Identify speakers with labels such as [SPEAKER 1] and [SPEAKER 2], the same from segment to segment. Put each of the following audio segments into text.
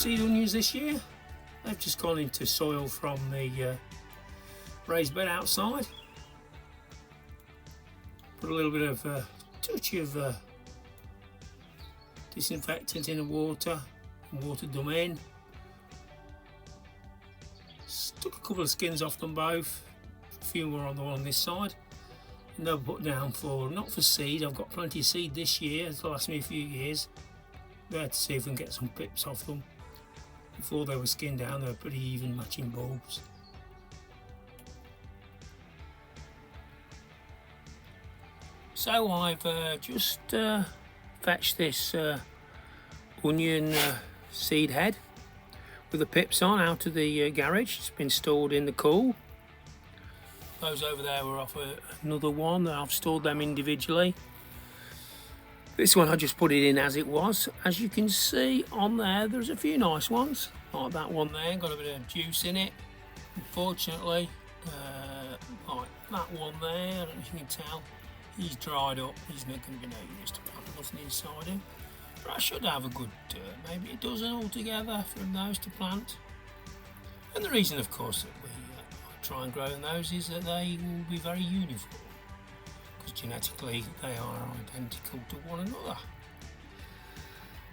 [SPEAKER 1] seed onions this year. They've just gone into soil from the raised bed outside. Put a little bit of touch of disinfectant in the water and watered them in. Took a couple of skins off them both, a few more on the one on this side, and they'll put down for, not for seed. I've got plenty of seed this year, it'll last me a few years. There to see if we can get some pips off them. Before they were skinned down, they were pretty even matching bulbs. So I've just fetched this onion seed head with the pips on out of the garage. It's been stored in the cool. Those over there were off another one that I've stored them individually. This one I just put it in as it was. As you can see on there, there's a few nice ones, like that one there, got a bit of juice in it. Unfortunately, like that one there, I don't know if you can tell, he's dried up. He's not going to be no use to plant nothing inside him. But I should have a good maybe a dozen altogether from those to plant. And the reason, of course, that we try and grow those is that they will be very uniform, because genetically they are identical to one another.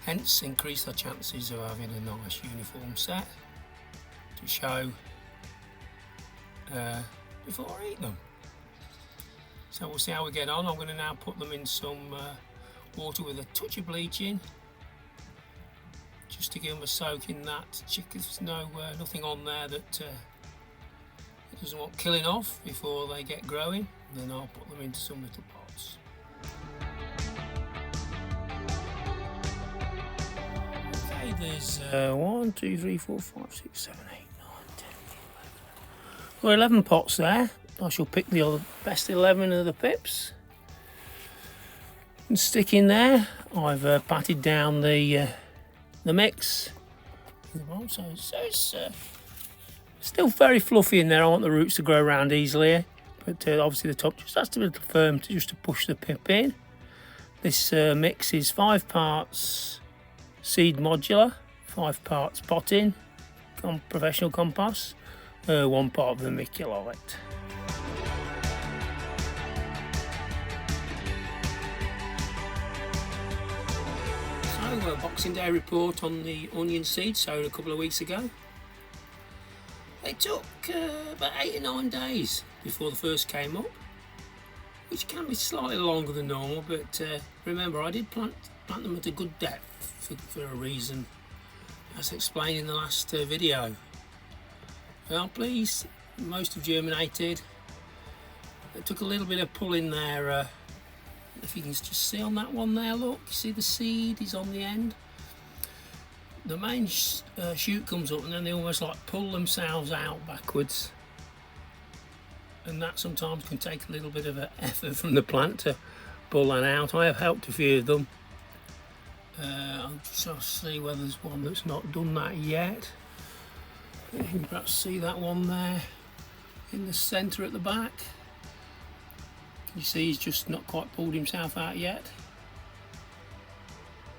[SPEAKER 1] Hence, increase our chances of having a nice uniform set to show before I eat them. So we'll see how we get on. I'm going to now put them in some water with a touch of bleach in, just to give them a soak in that. There's nothing on there that it doesn't want killing off before they get growing. Then I'll put them into some little pots. Okay, there's 1, 2, 3, 4, 5, 6, 7, 8, 9, 10, 11. Well, 11 pots there. I shall pick the best 11 of the pips and stick in there. I've patted down the mix. So it's still very fluffy in there. I want the roots to grow around easily, but obviously the top just has to be a little firm just to push the pip in. This mix is 5 parts seed modular, 5 parts potting, professional compost, 1 part of vermiculite. So, Boxing Day report on the onion seed sown a couple of weeks ago. It took about 8 or 9 days before the first came up, which can be slightly longer than normal, but remember, I did plant them at a good depth for a reason, as explained in the last video. Well, please, most have germinated. It took a little bit of pulling there. If you can just see on that one there, look, you see the seed is on the end. The main shoot comes up and then they almost like pull themselves out backwards, and that sometimes can take a little bit of an effort from the plant to pull that out. I have helped a few of them. I'll just see whether there's one that's not done that yet. You can perhaps see that one there in the centre at the back. You see he's just not quite pulled himself out yet,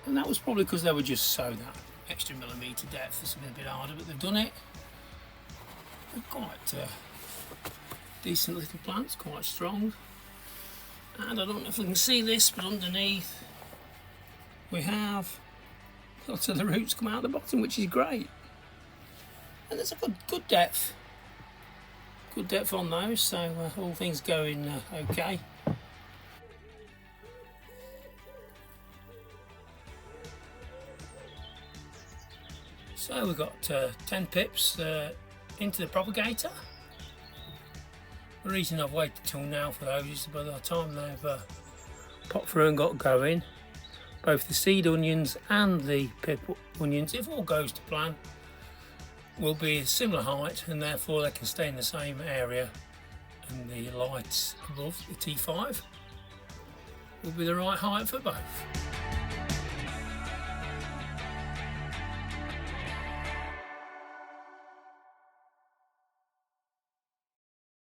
[SPEAKER 1] and that was probably because they were just so that extra millimetre depth. It's been a bit harder, but they've done it. They're quite decent little plants, quite strong. And I don't know if we can see this, but underneath we have lots of the roots come out the bottom, which is great. And there's a good depth. Good depth on those, so all things going okay. So we've got 10 pips into the propagator. The reason I've waited till now for those is by the time they've popped through and got going, both the seed onions and the pip onions, if all goes to plan, will be a similar height, and therefore they can stay in the same area, and the lights above the T5 will be the right height for both.